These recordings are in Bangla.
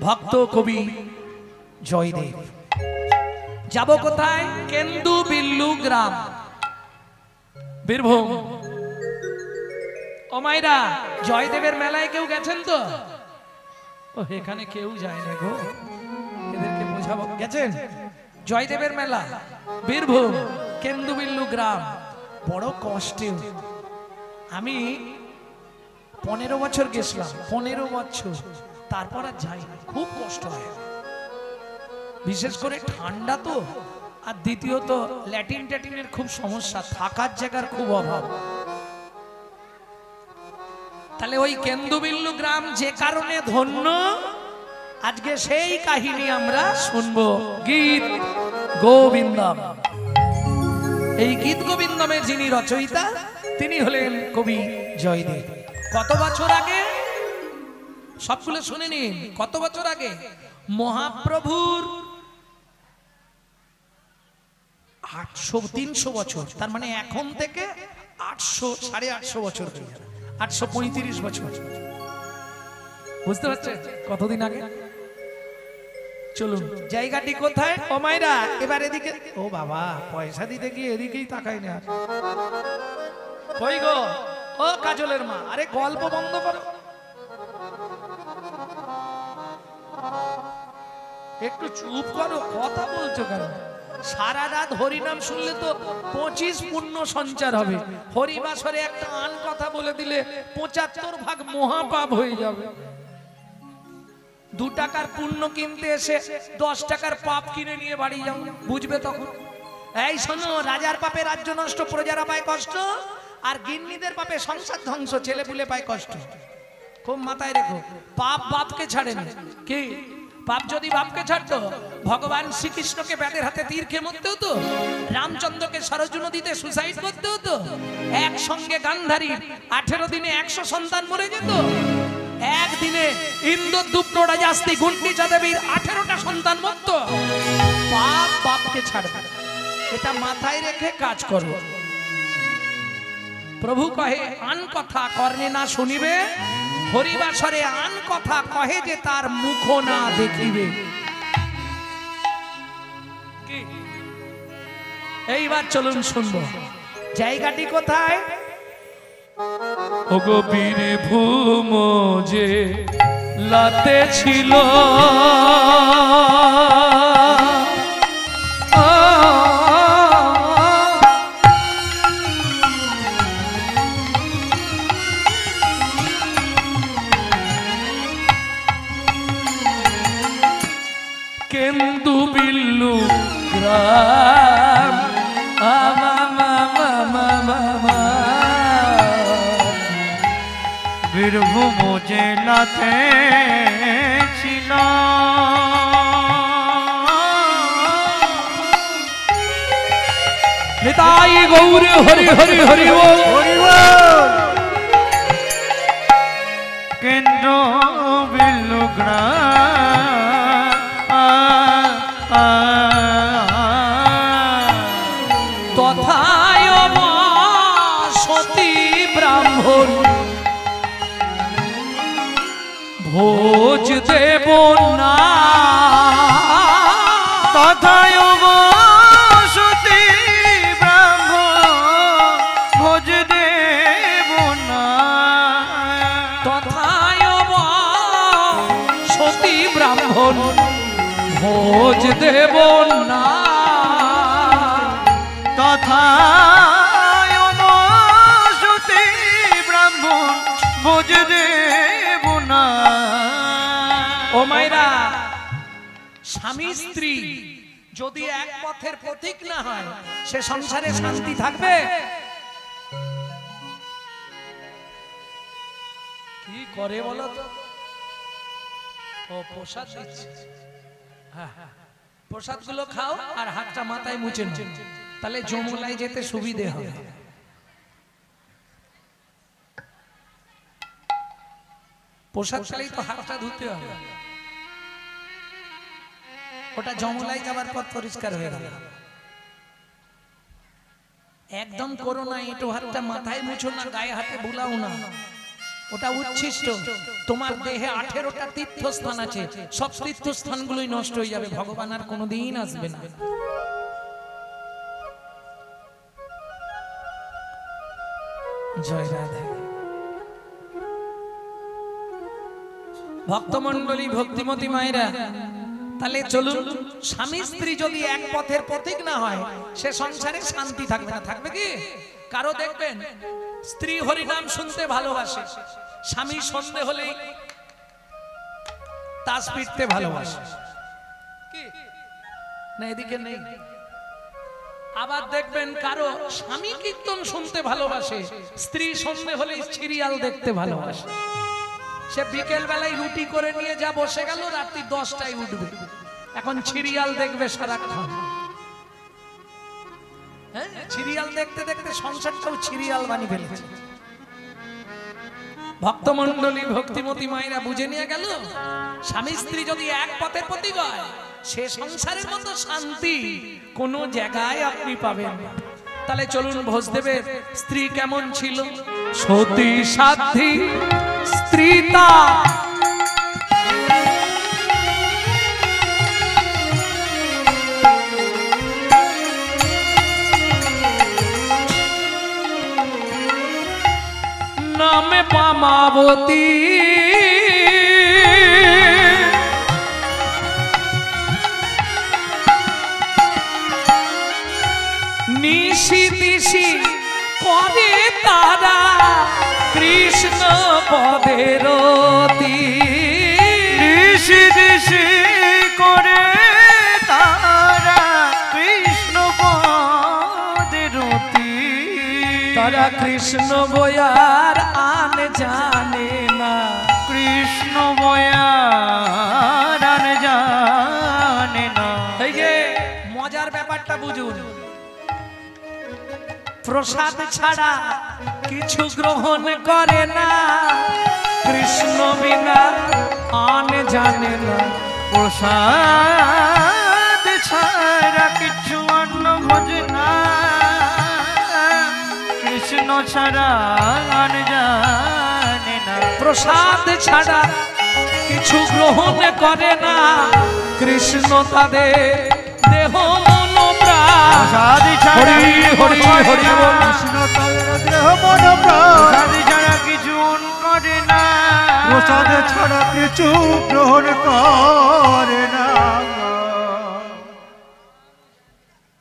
ভক্ত কবি জয়দেব। যাব কোথায়? কেন্দু বিল্লু গ্রাম, বীরভূম। ও মাইরা, জয়দেবের মেলায় কেউ গেছেন তো? ও এখানে কেউ যায় না গো, এদেরকে বোঝাবো। গেছেন? জয়দেবের মেলা বীরভূম, কেন্দু বিল্লু গ্রাম। বড় কষ্টে আমি 15 বছর গেছিলাম, 15 বছর, তারপর আর যাই না। খুব কষ্ট হয়, বিশেষ করে ঠান্ডা তো, আর দ্বিতীয়ত ল্যাটিন ট্যাটিনের খুব সমস্যা, থাকার জায়গার খুব অভাব। তাহলে ওই কেন্দু বিল্লু গ্রাম যে কারণে ধন্য, আজকে সেই কাহিনী আমরা শুনবো। গীত গোবিন্দম। এই গীত গোবিন্দমের যিনি রচয়িতা, তিনি হলেন কবি জয়দেব। কত বছর আগে? সবগুলো শুনে নিন। কত বছর আগে? মহাপ্রভুর 300 বছর, তার মানে এখন থেকে 800-850 বছর হয়ে যাবে, 835 বছর। বুঝতে পারছেন কতদিন আগে? চলুন, জায়গাটি কোথায়? ও মাইরা, এবার এদিকে। ও বাবা, পয়সা দিতে গিয়ে এদিকেই তাকাই না। কই গো? ও কাজলের মা, আরে গল্প বন্ধ করো, একটু চুপ করো, কথা বলছো কেন? সারা রাত হরিনাম শুনলে তো 25 পুণ্য সঞ্চার হবে। হরিবাসরে একটা আন কথা বলে দিলে 75 ভাগ মহাপাপ হয়ে যাবে। 2 টাকার পুণ্য কিনতে এসে 10 টাকার পাপ কিনে নিয়ে বাড়ি যাও, বুঝবে তখন। এই শোনো, রাজার পাপে রাজ্য নষ্ট, প্রজারা পায় কষ্ট, আর গিন্নিদের পাপে সংসার ধ্বংস, ছেলে পুলে পায় কষ্ট। খুব মাথায় রেখো, পাপ বাপকে ছাড়ে না। কি পাপ যদি বাপকে ছাড়তো, ভগবান শ্রীকৃষ্ণকে ব্যাধের হাতে তীর খেয়ে মরতে হতো, রামচন্দ্রকে সরজু নদীতে সুসাইড করতে হতো, একসঙ্গে গান্ধারী 18 দিনে 100 সন্তান মরে যেত, একদিনে ইন্দ্রদুপ্ত রাজাস্তি গুন্ডিচা দেবীর 18টা সন্তান মরত। পাপ বাপকে ছাড়বে, এটা মাথায় রেখে কাজ করো। প্রভু কহে, আন কথা কর্ণে না শুনিবে, হরিবাসরে আন কথা কহে যে তার মুখ না দেখিবে। এইবার চলুন শুনবো, জায়গাটি কোথায়? ওগো বীরভূম যে লাতে ছিল, কেন্দু বিল্লু গ্রাম, বীরভূম জেলাতে ছিল। নিতাই গৌর হরি হরি হরি বল, হরি বল। কেন্দ্র বিল্লু গ্রাম, তথায় সতী ব্রাহ্মণ ভোজ দেব না, তথায় সতী ব্রাহ্মণ ভোজ দেব না, তথায় সতী ব্রাহ্মণ ভোজ দেব না, তথায় সতী ব্রাহ্মণ ভোজ দেব না। ও মাইরা, স্বামী স্ত্রী যদি এক পথের প্রতীক না হয়, সে সংসারে শান্তি থাকবে? কি করে বলো তো? ও প্রসাদ দিচ্ছে, প্রসাদ গুলো খাও আর হাতটা মাথায় মুছে নাও, তাহলে যমুনায় যেতে সুবিধে হবে। প্রসাদ খেলেই তো হাতটা ধুতে হবে, ওটা যমুনায় যাবার পর পরিষ্কার হয়ে গেল। একদম করো না, এটো হাতটা মাথায় মুছো না, গায়ে হাতে বুলাও না, ওটা উচ্ছিষ্ট। তোমার দেহে 18টা তীর্থস্থান আছে, সব তীর্থস্থানগুলোই নষ্ট হয়ে যাবে, ভগবান আর কোনোদিন আসবে না। জয় রাধে। ভক্তমণ্ডলী, ভক্তিমতী মায়েরা, তাহলে চলুন, স্বামী স্ত্রী যদি এক পথের পথিক না হয় সে সংসারে শান্তি থাকবে না। থাকবে কি? কারো দেখবেন স্ত্রী হরিনাম শুনতে ভালোবাসে, স্বামী সন্ধে হলেই তাস পিটতে ভালোবাসে, কি না? এদিকে নেই। আবার দেখবেন কারো স্বামী কীর্তন শুনতে ভালোবাসে, স্ত্রী সন্ধে হলেই সিরিয়াল দেখতে ভালোবাসে। সে বিকেল বেলায় রুটি করে নিয়ে যা বসে গেল, রাত্রি 10টায় উঠবে, এখন সিরিয়াল দেখবে সারাক্ষণ। হ্যাঁ, সিরিয়াল দেখতে দেখতে সংসারটাও সিরিয়াল বানিয়ে ফেলেছে। ভক্তমণ্ডলী, ভক্তিমতী মায়েরা বুঝে নিয়ে গেল, স্বামী স্ত্রী যদি এক পথের পথিক হয় সে সংসারের মতো শান্তি কোন জায়গায় আপনি পাবেন না। তাহলে চলুন, ভোজদেবের স্ত্রী কেমন ছিল? সতী সাধ্বী স্ত্রীতা, নামে পামাবতী, নিশি দিশি করে তারা কৃষ্ণ পদের রতি। নিশি দিশি করে তারা কৃষ্ণ পদের রতি। তারা কৃষ্ণ বয়ার আন জানে না, কৃষ্ণ বয়ার আন জানে না। এই যে মজার ব্যাপারটা বুঝুন, প্রসাদ ছাড়া কিছু গ্রহণ করে না, কৃষ্ণ বিনা আন জানে না। প্রসাদ ছাড়া কিছু অন্ন ভোজে না, কৃষ্ণ ছাড়া আন জানে না। প্রসাদ ছাড়া কিছু গ্রহণ করে না, কৃষ্ণ তাদের দেহ মন প্রাণ। প্রসাদ ছাড়া হরি হরি হরি বল। কৃষ্ণ তাদের দেহ মন প্রাণ। প্রসাদ ছাড়া কিছু করে না, প্রসাদ ছাড়া কিছু গ্রহণ করে না।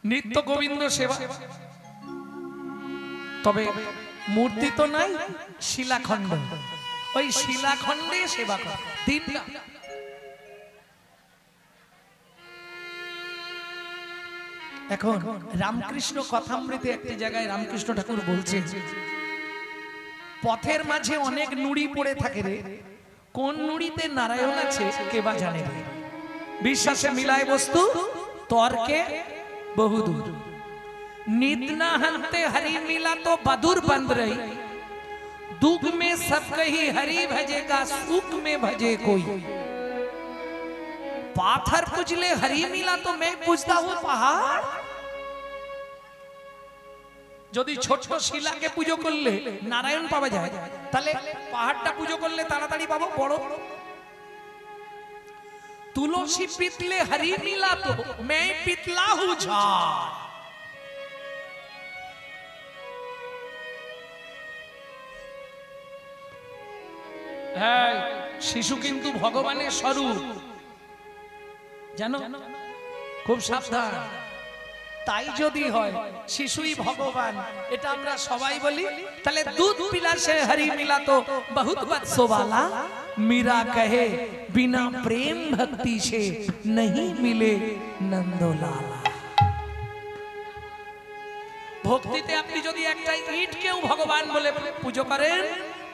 নিত্য গোবিন্দ সেবা, তবে মূর্তি তো নাই, শিলাখণ্ড, ওই শিলাখণ্ডে সেবা করে দিন। এখন রামকৃষ্ণ কথামৃতে একটি জায়গায় রামকৃষ্ণ ঠাকুর বলছে, পথের মাঝে অনেক নুড়ি পড়ে থাকে রে, কোন নুড়িতে নারায়ণ আছে কে বা জানে রে। বিশ্বাসে মিলায় বস্তু, তর্কে বহুদূর। नित न हंते हरि मिला तो बदुर बंद रही, दुख में सब कही हरि भजेगा, सुख में भजे कोई। पाथर पूजले हरि मिला तो मैं पूजता हूँ पहाड़। যদি ছোট শিলাকে পূজা করলে নারায়ণ পাওয়া যায়, তাহলে পাহাড়টা পূজা করলে তাড়াতাড়ি পাবো বড়। তুলসী পিতলে হরি মিলা তো मैं पितला हूँ झाड़। হ্যাঁ, শিশু কিন্তু ভগবানের স্বরূপ, জানো, খুব সাবধান। তাই যদি হয় শিশুই ভগবান, এটা আমরা সবাই বলি, তাহলে দুধ পিলা সে হরি মিলা তো বহুত বৎসো वाला, मीरा कहे बिना प्रेम भक्ति से नहीं मिले नंदोलाला। ভক্তিতে আপনি যদি একটা ইট কেউ ভগবান বলে পূজা করেন,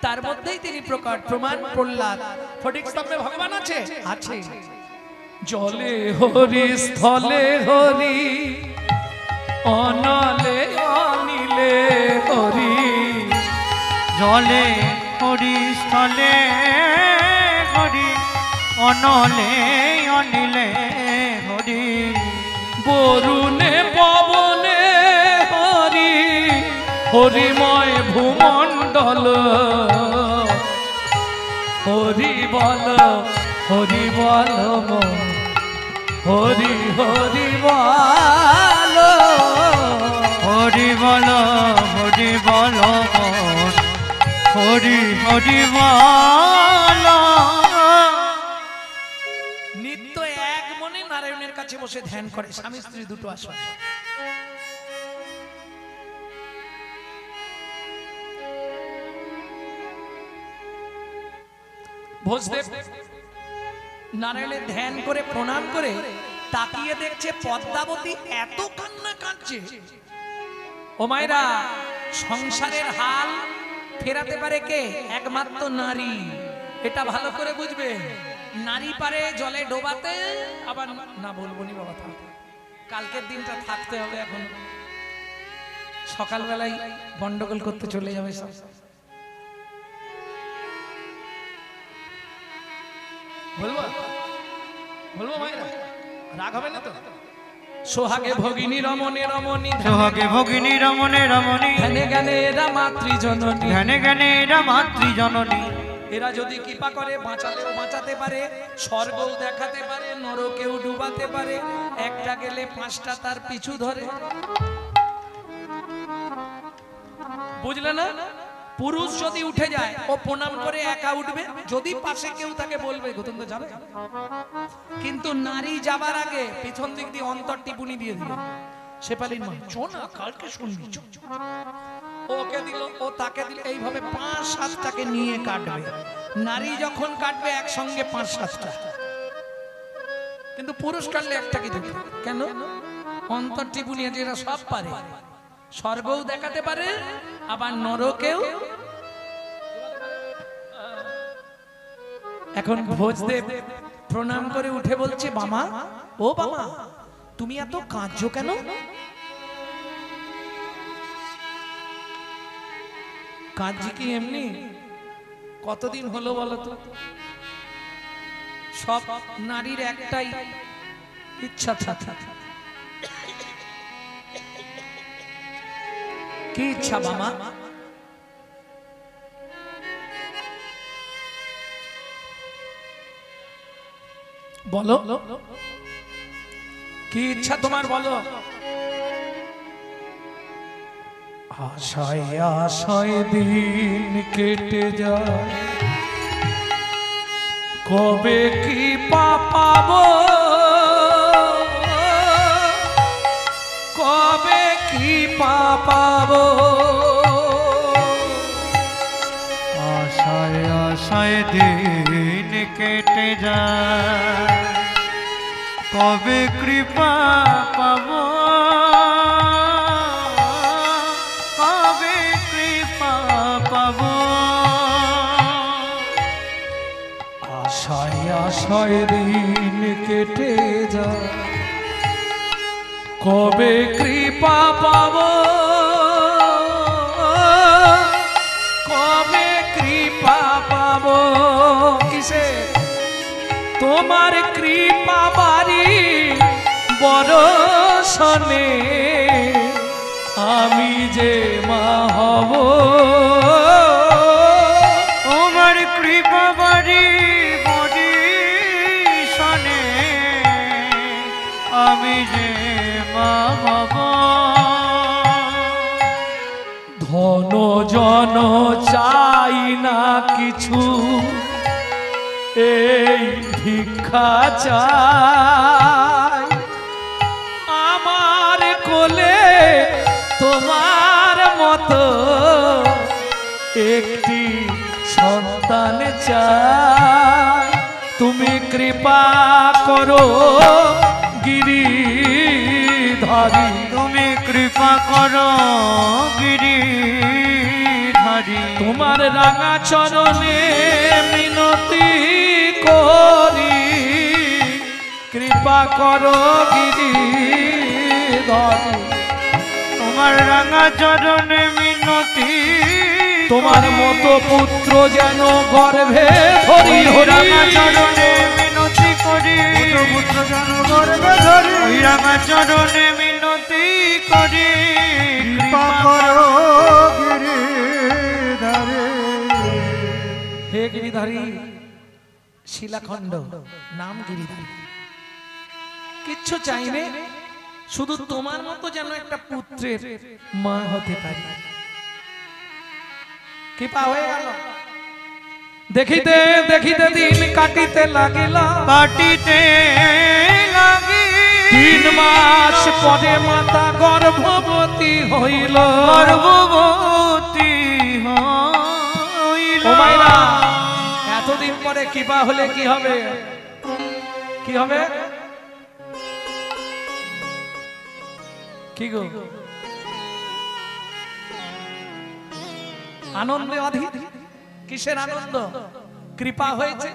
তার মধ্যেই তিনি প্রকট। প্রমাণ প্রহ্লাদ ফটিক স্তম্ভে ভগবান আছে, আছে। জলে হরি স্থলে হরি, অনলে অনিলে হরি। জলে হরি স্থলে হরি, অনলে অনিলে হরি। বরুণে পবনে হরি, হরিময় ভূমণ্ডল। হরি বল মন হরি হরি বল হরি বল মন হরি হরি বল। নিত্য এক মনে নারায়ণের কাছে বসে ধ্যান করে স্বামী স্ত্রী দুটো আসন। ভোজদেব নারায়ণের ধ্যান করে প্রণাম করে তাকিয়ে দেখছে পদ্মাবতী এত কান্না কাঁদছে। ও মায়েরা, সংসারের হাল ফেরাতে পারে কে? একমাত্র নারী। এটা ভালো করে বুঝবে। নারী পারে জলে ডোবাতে, আবার না বলবো নি বাবা, থাক, কালকের দিনটা থাকতে হবে। এখন সকালবেলায় গন্ডগোল করতে চলে যাবে সব। বলবো বলবো মায়েরা, রাগ হবে না তো? সোহাগে ভগিনী রমণে রমণী, সোহাগে ভগিনী রমণে রমণী, ধ্যানে জ্ঞানে এরা মাতৃজননী, ধ্যানে জ্ঞানে এরা মাতৃজননী। এরা যদি কৃপা করে বাঁচালেও বাঁচাতে পারে, স্বর্গও দেখাতে পারে, নরকেও ডুবাতে পারে। একটা গেলে পাঁচটা তার পিছু ধরে। বুঝলে না? পুরুষ যদি উঠে যায় ও প্রণাম করে একা উঠবে, যদি পাশে কেউ তাকে বলবে গোতন তো যাবে। কিন্তু নারী যাবার আগে পিছন দিক দিয়ে অন্তর টিপুনি দিয়ে দিল, শেফালির মা চো না, কালকে শুনবি, ওকে দিল, ও তাকে দিল, এইভাবে 5-7টাকে নিয়ে কাটবে। নারী যখন কাটবে একসঙ্গে 5-7টা, কিন্তু পুরুষ কাটলে একটা কি দেবে? কেন? অন্তর টিপুনি এরা সব পারে, স্বর্গও দেখাতে পারে, আবার নরকেও। এখন ভোজদেব প্রণাম করে উঠে বলছে, বামা, ও বামা, তুমি এত কাঁদছো কেন? কাঁদছি কি এমনি? কতদিন হলো বলো তো? সব নারীর একটাই ইচ্ছা থাকে। কি ইচ্ছা বামা? বলো, কি ইচ্ছা তোমার বলো? আশায় আশায় দিন কেটে যায়, কবে কি পাবো, কবে কি পাবো। আশায় আশায় দিন কেটে যায়, কবে কৃপা পাবো, কবে কৃপা পাবো। আশায় আশায় দিন কেটে যায়, কবে কৃপা পাবো, কবে কৃপা পাবো। কিসে? তোমার কৃপা বাড়ি বরষণে আমি যে মা হব। তোমার কৃপা বাড়ি বরষণে আমি যে মা হব। ধন জন চাই না কিছু, এই ভিক্ষা চাই। আমার কোলে তোমার মতো একটি সন্তান চাই। তুমি কৃপা করো গিরিধারী, তুমি কৃপা করো গিরিধারী। তোমার রাঙা চরণে মিনতি করি, কৃপা করো গিরিধারী। তোমার রাঙা চরণে মিনতি, তোমার মতো পুত্র যেন গর্ভে ধরি। রাঙা চরণে মিনতি করি, পুত্র যেন গর্ভে ধরি। ওই রাঙা চরণে মিনতি করি, কৃপা করো গিরিধারী। হে গিরিধারী, শিলাখণ্ড, নাম গিরিধারী। কিচ্ছু চাইনে, শুধু তোমার মতো যেন একটা পুত্রের মা হতে পারি। কৃপা হয়ে গেল। দেখিতে দেখিতে দিন কাটিতে লাগিল, কাটিতে লাগি 3 মাস পরে মাতা গর্ভবতী হইল। গর্ভবতী হইল। ও মায়েরা, এতদিন পরে কৃপা হলে কি হবে? কি হবে? কি গো? আনন্দে অধীর। কিসের আনন্দ? কৃপা হয়েছে,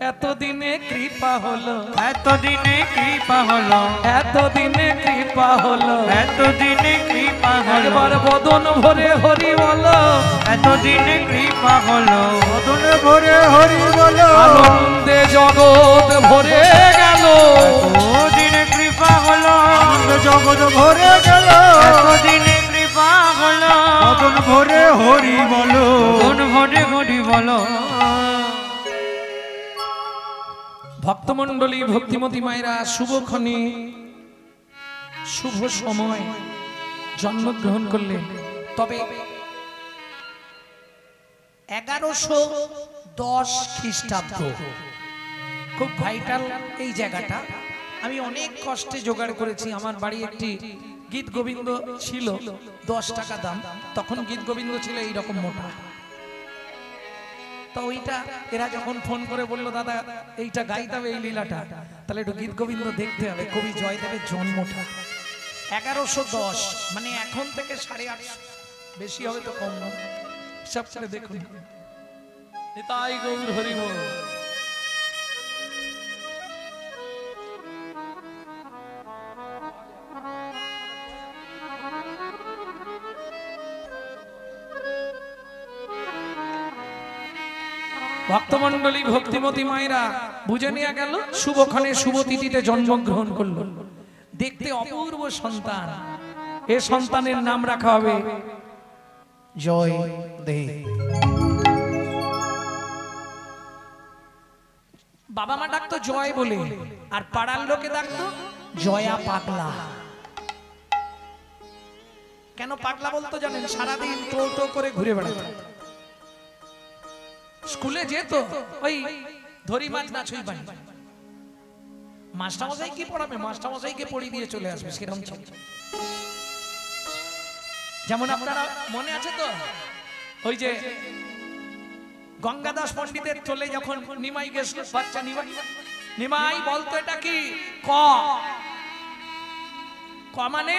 এতদিনে কৃপা হলো, এতদিনে কৃপা হলো, এতদিনে কৃপা হলো, এতদিনে কৃপা হলো, একবার বদন ভরে হরি বলো, এতদিনে কৃপা হলো, বদনে ভরে হরি বলো, আনন্দে জগৎ ভরে গেল, এতদিনে কৃপা হলো, জগৎ ভরে গেল, এতদিনে কৃপা হলো, বদন ভরে হরি বলো, বদন ভরে হরি বলো। ভক্তমণ্ডলী, ভক্তিমতী মায়েরা, শুভক্ষণে শুভ সময় জন্মগ্রহণ করলেন। তবে 1110 খ্রিস্টাব্দ, খুব ভাইটাল এই জায়গাটা। আমি অনেক কষ্টে জোগাড় করেছি। আমার বাড়ি একটি গীত গোবিন্দ ছিল, 10 টাকা দাম। তখন গীত গোবিন্দ ছিল এইরকম মোটা। তো ওইটা এরা যখন ফোন করে বললো, দাদা এইটা গাইতে হবে, এই লীলাটা, তাহলে একটু গীত গোবিন্দ দেখতে হবে। কবি জয়দেবের জন্মটা 1110, মানে এখন থেকে 850, বেশি হবে তো কম না, সব করে দেখুন। তাই গৌর হরি বল। ভক্তমণ্ডলী, ভক্তিমতী মায়েরা, বুঝে নিয়ে গেল শুভক্ষণে শুভ তিথিতে জন্মগ্রহণ করল। দেখতে অপূর্ব সন্তান। এ সন্তানের নাম রাখা হবে জয় দেব। বাবা মা ডাকতো জয় বলে, আর পাড়ার লোকে ডাকতো জয়া পাগলা। কেন পাগলা বলতো জানেন? সারাদিন টো করে ঘুরে বেড়াতো। স্কুলে যেত ওই ধরি মাছ না ছুঁই পানি। মাস্টারমশাই কি পড়াবে? মাস্টারমশাইকে পড়িয়ে দিয়ে চলে আসবে, সেরকম ছিল। যেমন আপনারা মনে আছে তো, ওই যে গঙ্গাদাস পণ্ডিতের চলে যখন নিমাই গেছিল, বাচ্চা নিমাই বলতো এটা কি? ক। ক মানে?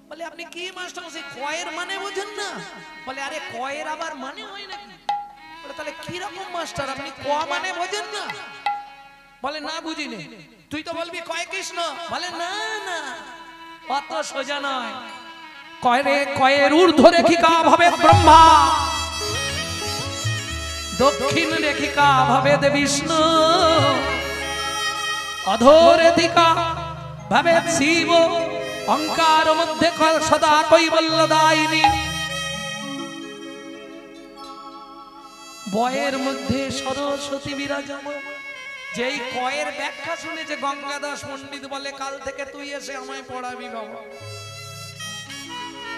বলে আপনি কি মাস্টারমশাই কয়ের মানে বোঝেন না? বলে আরে কয়ের আবার মানে হয় নাকি? তাহলে কি রকম মাস্টার আপনি, ক মানে বোঝেন না? বলে না বুঝিনি। তুই তো বলবি কয় কৃষ্ণ। বলে না না, অত সোজা নয়। কয়ের ঊর্ধ্ব রেখিকা ভবে ব্রহ্মা, দক্ষিণ রেখিকা ভবে বিষ্ণু, অধো রেখিকা ভবে শিব, অঙ্কার মধ্যে সদা কৈবল্যদায়িনী, বয়ের মধ্যে সরস্বতী বিরাজমান। যেই কয়ের ব্যাখ্যা শুনেছে গঙ্গাদাস পণ্ডিত বলে, কাল থেকে তুই এসে আমায় পড়াবি বাবা,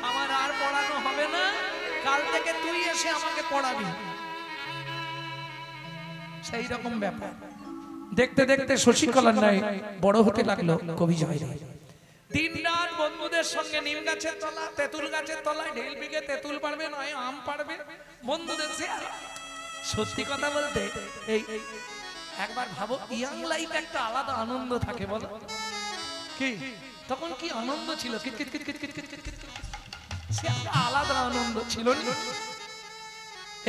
আমার আর পড়ানো হবে না, কাল থেকে তুই এসে আমাকে পড়াবি। সেই রকম ব্যাপার। দেখতে দেখতে শশীকলার নাই বড় হতে লাগলো কবি জয়দেব। দিন রাত বন্ধুদের সঙ্গে নিম গাছের তলা, তেঁতুল গাছের তলায় ঢিল বিঘে তেঁতুল পারবে, নয় আম পারবে, বন্ধুদের শেয়ার। সত্যি কথা বলতে এই একবার ভাবো, ইয়াং লাইফ একটা আলাদা আনন্দ থাকে, বলো কি? তখন কি আনন্দ ছিল, সে একটা আলাদা আনন্দ ছিল না?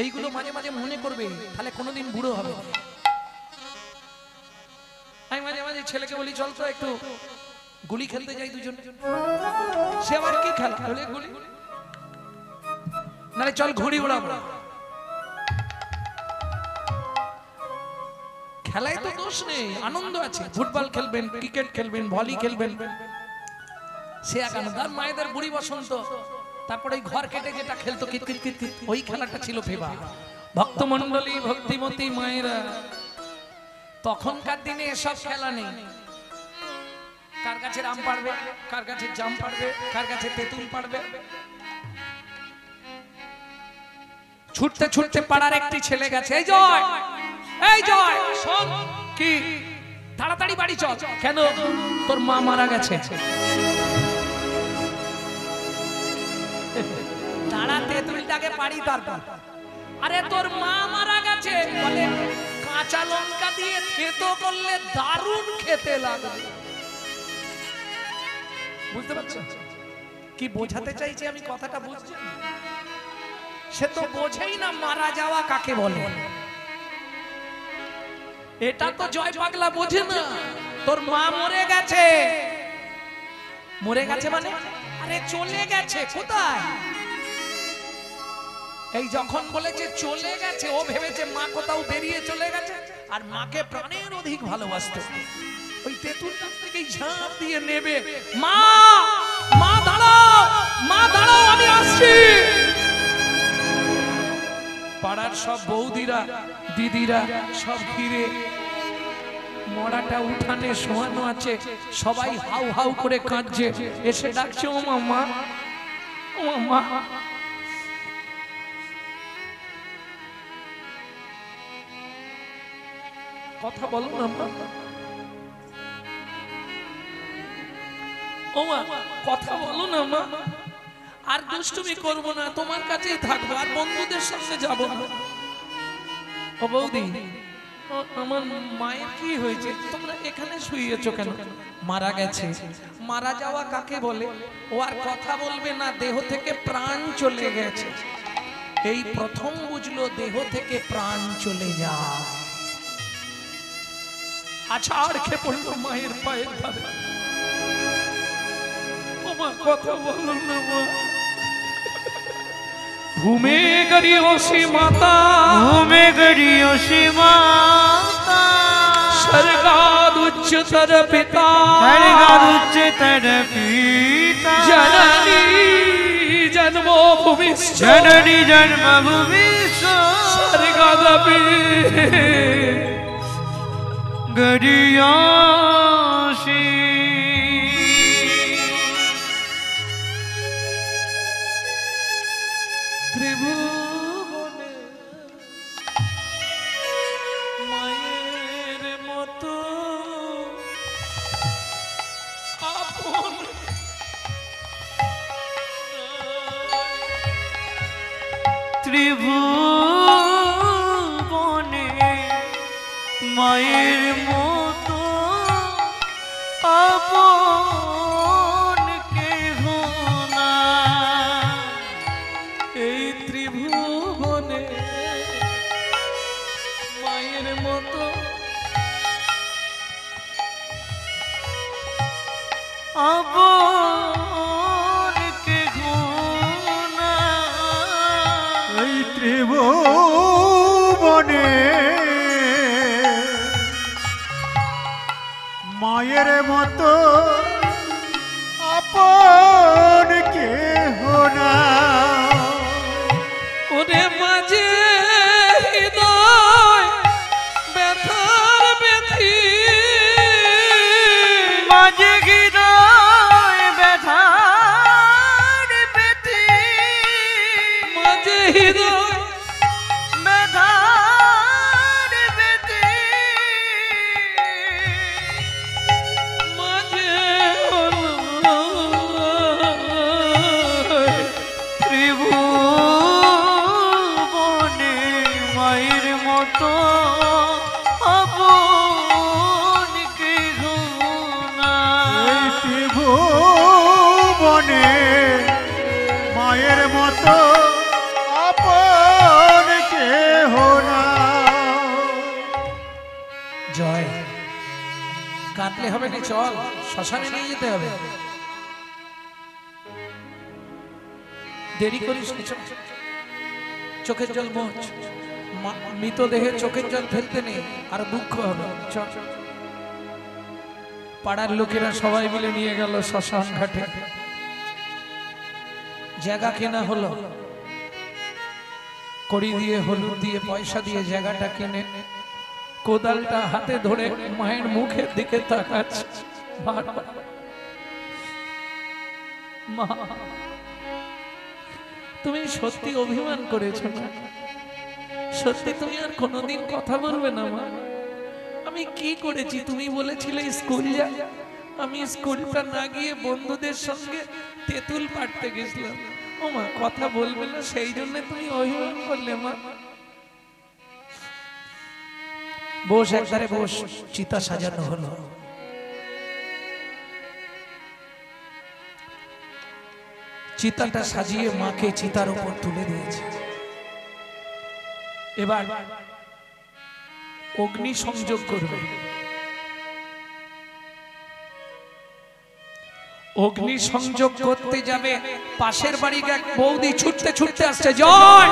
এইগুলো মাঝে মাঝে মনে করবে, তাহলে কোনোদিন বুড়ো হবে। আমি মাঝে মাঝে ছেলেকে বলি, চল তো একটু গুলি খেলতে যাই দুজন। সে আবার কি খেলা? বলে গুলি, নালে চল ঘুড়ি উড়াবো। খেলায় তো দোষ নেই, আনন্দ আছে। ফুটবল খেলবেন, ক্রিকেট খেলবেন, ভলি খেলবেন, সে এক আনন্দ। আর মায়েদের বুড়ি বসন্ত, তারপরে ওই ঘর কেটে যেটা খেলতো কিত কিত কিত, ওই খেলাটা ছিল ফেভার। ভক্তমণ্ডলী ভক্তিমতী মায়েরা, তখনকার দিনে এসব খেলা নেই। কার কাছে রাম পারবে, কার কাছে জাম পারবে, কার কাছে তেঁতুল পারবে। ছুটতে ছুটতে পাড়ার একটি ছেলে গেছে, এই জয়, এই জয়, শোন কি তাড়াতাড়ি বাড়ি চল। কেন? তোর মা মারা গেছে। তারা তেঁতুলটাকে পাড়ি তারপর, আরে তোর মা মারা গেছে বলে কাঁচা লঙ্কা দিয়ে থেতো করলে দারুণ খেতে লাগবে। বুঝতে পারছেন কি বোঝাতে চাইছি আমি? কথাটা বুঝছেন? সে তো বোঝেই না মারা যাওয়া কাকে বলে। এটা তো জয় পাগলা বোঝে না। তোর মা মরে গেছে, মরে গেছে মানে আরে চলে গেছে। কোথায়? এই যখন বলেছে চলে গেছে, ও ভেবেছে মা কোথাও বেরিয়ে চলে গেছে, আর মাকে প্রাণের অধিক ভালোবাসতো। ওই তেঁতুল গাছ থেকে ঝাঁপ দিয়ে নেবে, মা মা দাঁড়াও, মা দাঁড়াও, আমি আসছি। পাড়ার সব বৌদিরা দিদিরা সব ঘিরে, মরাটা উঠানে শোয়ানো আছে, সবাই হাউ হাউ করে কাঁদছে, এসে ডাকছে ও মামা, ও মামা। কথা বলো না মা, ও মা কথা বলো না মা। আর দুষ্টুমি করবো না, তোমার কাছেই থাকবো, আর বন্ধুদের সঙ্গে যাবো না। ও বৌদি, আমার মায়ের কি হয়েছে? তোমরা এখানে শুয়েছো কেন? মারা গেছে। মারা যাওয়া কাকে বলে? ও আর কথা বলবে না, দেহ থেকে প্রাণ চলে গেছে। এই প্রথম বুঝলো দেহ থেকে প্রাণ চলে যায়। আচ্ছা আর খেয়ে পড়লো মায়ের পায়ের ধারে। ও মা কথা বলো না মা। ঘুমে গড়ি ওসি মাতা, ঘুমে গড়ি ওসি মাতা, স্বর্গাদ উচ্চতর পিতা, স্বর্গাদ উচ্চতর পিতা, জননী জন্মভূমিশ্চ, জননী জন্মভূমিশ্চ, স্বর্গাদপি গড়ি ওসি। ত্রিভুবনে মায়ের মতো আপন ত্রিভুবনে মায়ের মতো আপন কেহ নাই। এই ত্রিভুবনে মায়ের মতো আপন কেহ নাই। এই ত্রিভুবনে মায়ের মতো আপন কেহ না। ওরে মাঝে হৃদয় ব্যথার ব্যথি, মাঝে হৃদয় ব্যথার ব্যথি, মাঝে হৃদয় ব্যথার ব্যথি, মাঝে ত্রিভুবনে মায়ের মতো আপন কেহ নাই। এই ত্রিভুবনে মায়ের মতো আপন কেহ না। জয় কাটলে হবে না, চল শ্মশানে নিয়ে যেতে হবে। দেরি করিস না, চল। চোখের জল মোচ, মৃতদেহে চোখের জল ফেলতে নেই, আর দুঃখ হবে। চল। পাড়ার লোকেরা সবাই মিলে নিয়ে গেল শ্মশান ঘাটে। জায়গা কেনা হলো, কড়ি দিয়ে হলুদ দিয়ে পয়সা দিয়ে জায়গাটা কিনে কোদালটা হাতে ধরে মায়ের মুখের দিকে তাকাচ্ছে বারবার। মা, তুমি সত্যি অভিমান করেছো না? সত্যি তুমি আর কোনোদিন কথা বলবে না মা? আমি কি করেছি? তুমি বলেছিলে স্কুল যা, আমি স্কুলটা না গিয়ে বন্ধুদের সঙ্গে তেঁতুল পাড়তে গেছিলাম। ও মা, কথা বলবে না সেই জন্য তুমি অভিমান করলে মা? বস, একবারে বস। চিতা সাজানো হলো। চিতাটা সাজিয়ে মাকে চিতার উপর তুলে দিয়েছে। এবার অগ্নি সংযোগ করবে। অগ্নি সংযোগ করতে যাবে, পাশের বাড়ির এক বৌদি ছুটতে ছুটতে আসছে। জয়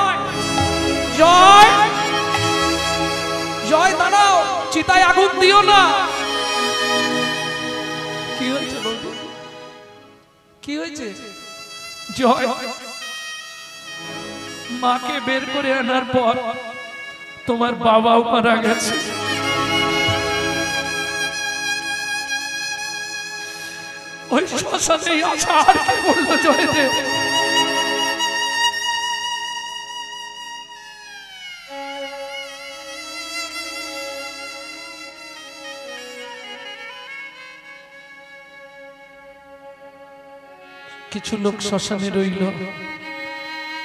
জয় জয়, দাঁড়াও, চিতায় আগুন দিও না। কি হয়েছে বৌদি? কি হয়েছে? জয়, মাকে বের করে আনার পর তোমার বাবাও মারা গেছে। ওই শ্মশানে আসা আর কি বললো জয়দেব? কিছু লোক শ্মশানে রইল,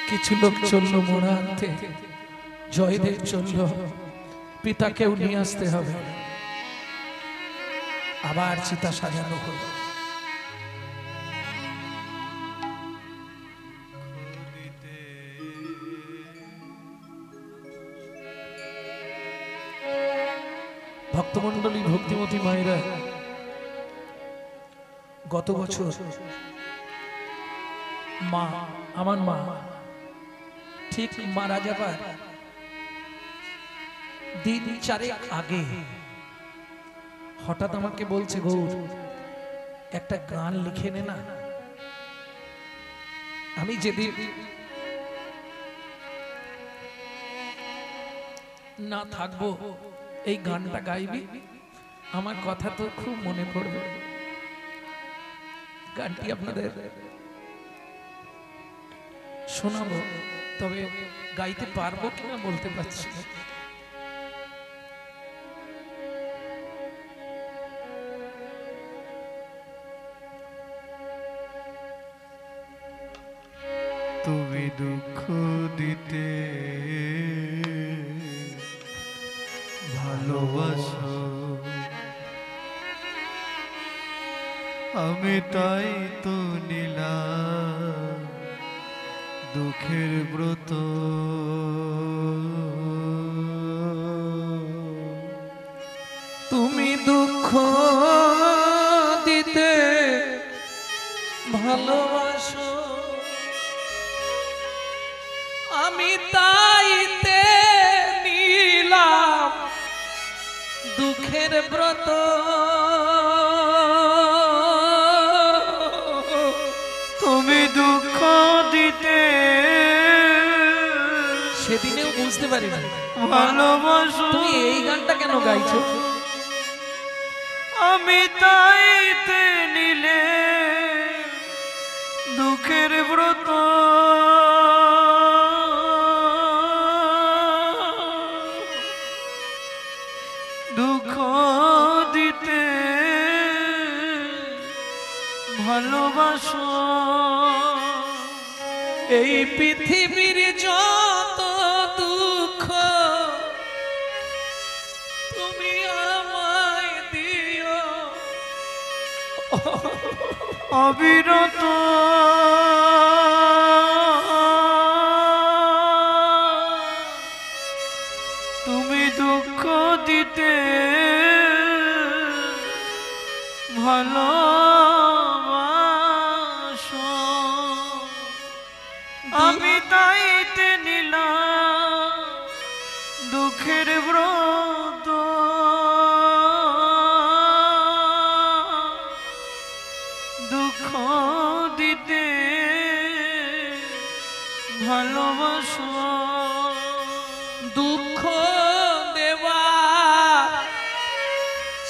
কিছু লোক চলল মোড়া আনতে। জয়দেব চলল, পিতাকেও নিয়ে আসতে হবে। আবার চিতা সাজানো হলো। ভক্তমন্ডলী, ভক্তিমতী মায়েরা, গত বছর মা, আমার মা ঠিক মারা যাবার দিন চারেক আগে হঠাৎ আমাকে বলছে, গৌর একটা গান লিখে নে না। আমি যেদিন না থাকবো এই গানটা গাইবি, আমার কথা তো খুব মনে পড়বে। গানটি আপনাদের শোনাবো, তবে গাইতে পারবো কিনা বলতে পারছি না। তুমি দুঃখ দিতে ভালোবাসো, আমি তাই তো নিলাম দুঃখের ব্রত। তুমি দুঃখ দিতে ভালোবাসো, আমি তাইতে নিলাম দুঃখের ব্রত। তুমি দুঃখ দিতে সেদিনেও বুঝতে পারি না ভালোবাসো, তুমি এই গানটা কেন গাইছো। আমি তাইতে নিলে দুঃখের ব্রত। দুঃখ দিতে ভালোবাসো, এই পৃথিবীর যত দুঃখ তুমি আমায় দিও অবিরত। তুমি দুঃখ দিতে ভালোবাসো, আমি তাইতে নিলাম দুঃখের ব্রত। দুঃখ দিতে ভালোবাসো।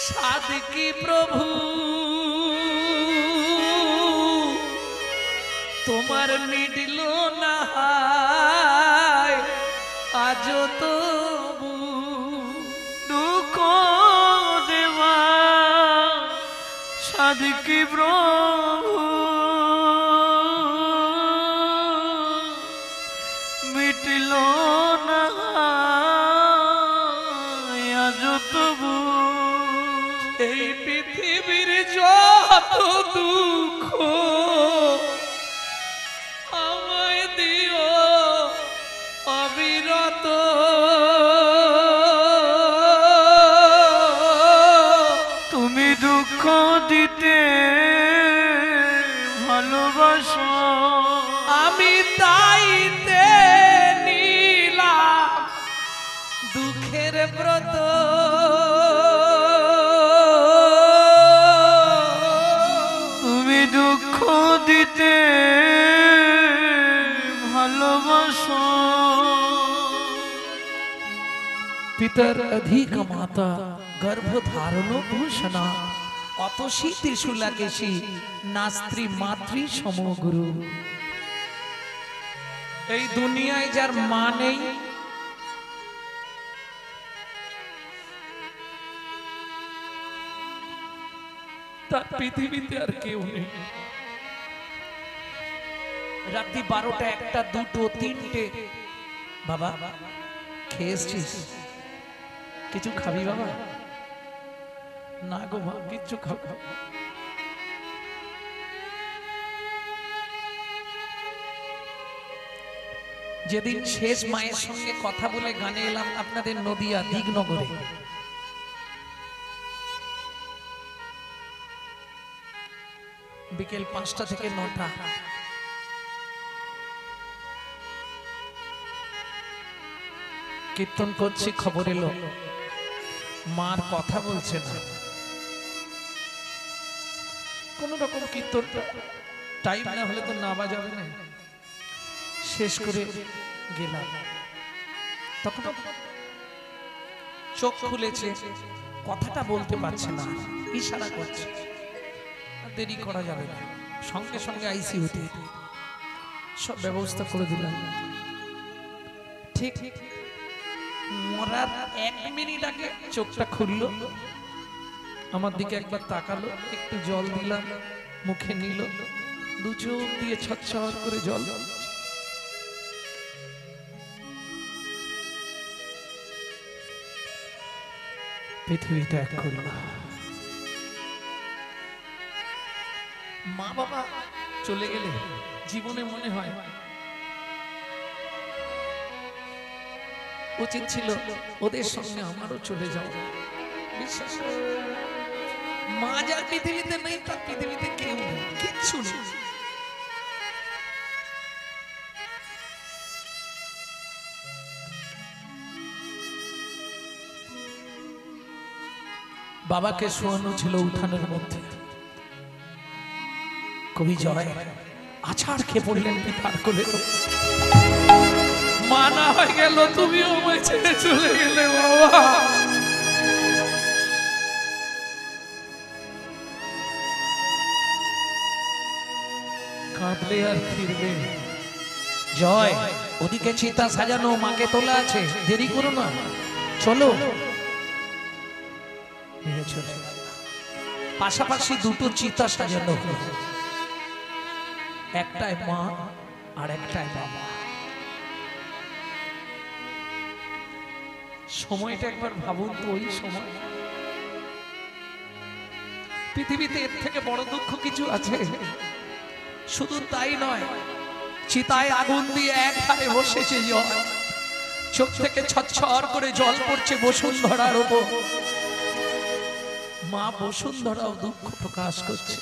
সাধকি প্রভু তোমার মিডিল না আজ তবু দুঃখ দেওয়া সাধকি প্রভু মিটিল না আজ তবু এই পৃথিবীর যত দুঃখ আমায় দিও অবিরত তুমি দুঃখ দিতে ভালোবাসো আমি তাইতে নিলাম দুঃখের ব্রত তুমি দুঃখ দিতে ভালোবাসো পিতর অধিক মাতা গর্ভধারণ ভূষণা অতসী ত্রিশূলাকেশী নাস্ত্রী মাতৃ সমগুরু। এই দুনিয়ায় যার মা নেই তার পৃথিবীতে আর কেউ নেই। রাত্রি 12টা 1টা 2টো 3টে বাবা খেয়েছিস কিছু খাবি বাবা? না গো মা কিচ্ছু খাও। যেদিন শেষ মায়ের সঙ্গে কথা বলে গানে এলাম আপনাদের নদিয়া দিগনগরে, বিকেল 5টা থেকে 9টা, কীর্তন করছি, খবর এলো মার কথা বলছে না। কোন রকম কীর্তন টাইম না হলে তো না বাজাবে না। শেষ করে গেলাম, তখন চোখ খুলেছে, কথাটা বলতে পারছে না, ইশারা করছে। দেরি করা যাবে না, সঙ্গে সঙ্গে আইসিইউতে সব ব্যবস্থা করে দিলাম। ঠিক মরার 1 মিনিট আগে চোখটা খুললো, আমার দিকে একবার তাকালো, একটু জল দিলাম, মুখে নিল, 2 চোখ দিয়ে ছটছট করে জল। পৃথিবী ত্যাগ করল। মা বাবা চলে গেলে জীবনে মনে হয় উচিত ছিল ওদের সঙ্গে আমারও চলে যাওয়া। বিশ্বাস, মা যার পৃথিবীতে নেই তার পৃথিবীতে কেউ নেই, কিচ্ছু নেই। বাবাকে শোয়ানো ছিল উঠানের মধ্যে, কবি জয় আছাড় খেয়ে পড়লেন পিতার কোলে। মানা হয়ে গেল, তুমিও আমায় ছেড়ে চলে গেলে বাবা। কাঁদলে আর ফিরবে। জয়, ওদিকে চিতা সাজানো, মাকে তোলা আছে, দেরি করো না, চলো। পাশাপাশি 2টো চিতা সাজানো হলো, একটাই মা আর একটাই বাবা। সময়টা একবার ভাবুন তো, ওই সময় পৃথিবীতে এর থেকে বড় দুঃখ কিছু আছে? শুধু তাই নয়, চিতায় আগুন দিয়ে একধারে বসেছে জল, চোখ থেকে ছচ্ছর করে জল পড়ছে বসুন্ধরার উপর। মা বসুন্ধরাও দুঃখ প্রকাশ করছে।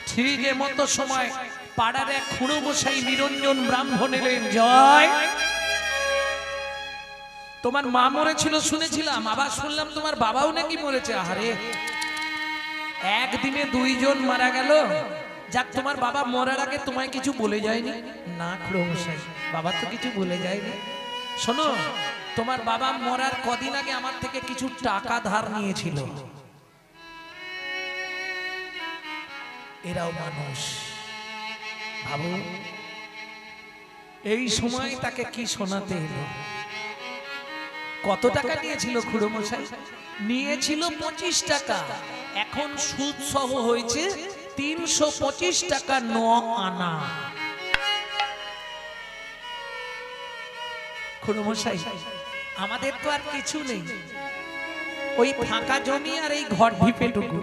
ঠিক এমতো সময় পাড়ার এক খুঁড়ো বসাই নিরঞ্জন ব্রাহ্মণ এলেন। জয়, তোমার মা মরেছিল শুনেছিলাম, আবার শুনলাম তোমার বাবাও নাকি মরেছে। আরে, একদিনে 2 জন মারা গেল। যাক, তোমার বাবা মরার আগে তোমায় কিছু বলে যায়নি? না খুঁড়ো বসাই, বাবা তো কিছু বলে যায়নি। শোনো, তোমার বাবা মরার কদিন আগে আমার থেকে কিছু টাকা ধার নিয়েছিল। এরাও মানুষ, ভাবো এই সময় তাকে কি শোনাতে এলো। কত টাকা নিয়েছিল খুড়ো মশাই? নিয়েছিল 25 টাকা, এখন সুদ সহ হয়েছে 325 টাকা 9 আনা। খুড়ো মশাই, আমাদের তো আর কিছু নেই, ওই ফাঁকা জমি আর এই ঘর ঢিপেটুকু।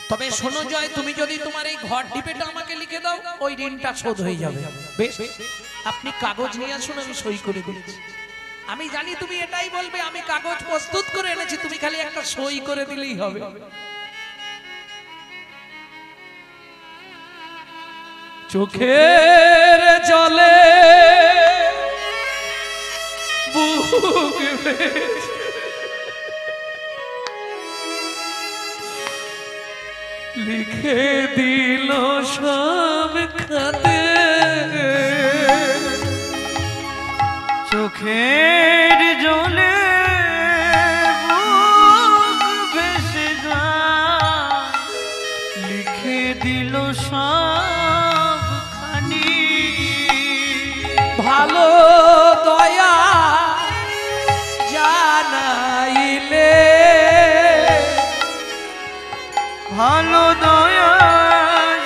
তবে শোনো জয়, তুমি যদি তোমার এই ঘর ঢিপেটা আমাকে লিখে দাও, ওই ঋণটা শোধ হয়ে যাবে। বেশ, আপনি কাগজ নিয়ে আসুন, আমি সই করে দিচ্ছি। আমি জানি তুমি এটাই বলবে, আমি কাগজ প্রস্তুত করে এনেছি, তুমি খালি একটা সই করে দিলেই হবে। চোখের জলে বুক লিখে দিল সব খাতে, চোখের জলে বুক ভেসে যায়, লিখে দিল সবখানি। ভালো দয়া জানাইলে, ভালো দয়া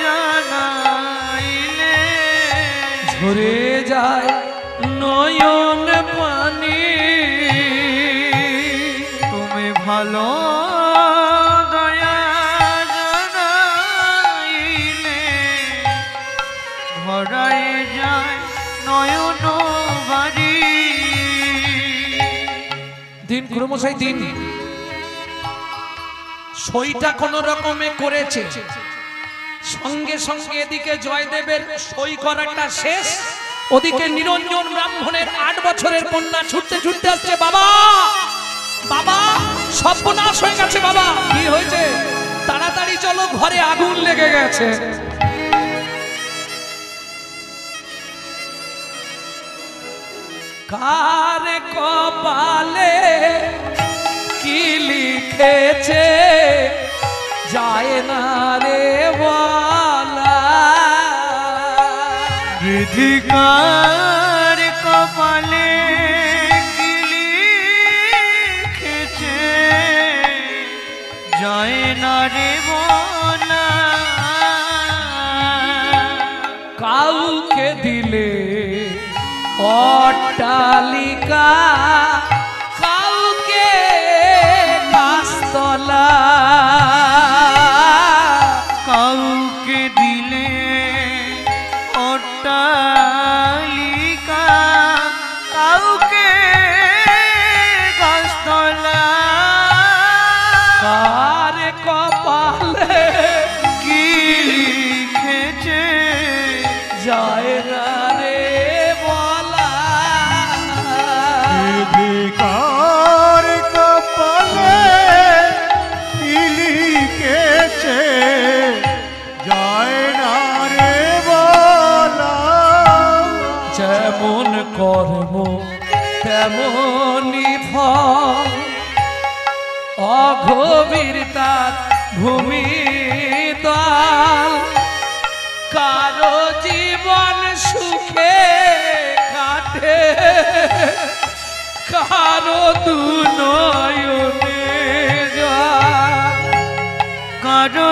জানাইলে, ঝরে যায় নয়ন পানি। তুমি ভালো দয়া জানাইলে, ভরাই যায় নয়ন বাড়ি। দিন ক্রমশই দিন সইটা কোন রকমে করেছে, সঙ্গে সঙ্গে এদিকে জয়দেবের সই করাটা শেষ, ওদিকে নিরঞ্জন ব্রাহ্মণের 8 বছরের কন্যা ছুটতে ছুটতে আসছে। বাবা বাবা, সর্বনাশ হয়ে গেছে বাবা। কি হয়েছে? তাড়াতাড়ি চলো, ঘরে আগুন লেগে গেছে। কার কপালে কি লিখেছে যায় না রে বলা, বিধিকার কপালে কি লিখেছে যায় না রে বলা। কাউকে দিলে অট্টালিকা, কাউকে গাছতলা, কাউকে দিলে অট্টালিকা, কাউকে গাছতলা। কার কপালে কি লিখেছে যায় না রে বলা, কার কপালে কি লিখেছে যায় না রে বলা। যেমন কর্ম তেমনি ফল, অগভীর তার ভূমি তল। কারো জীবন সুখে কাটে, কারো দু নয়নে জল। কারো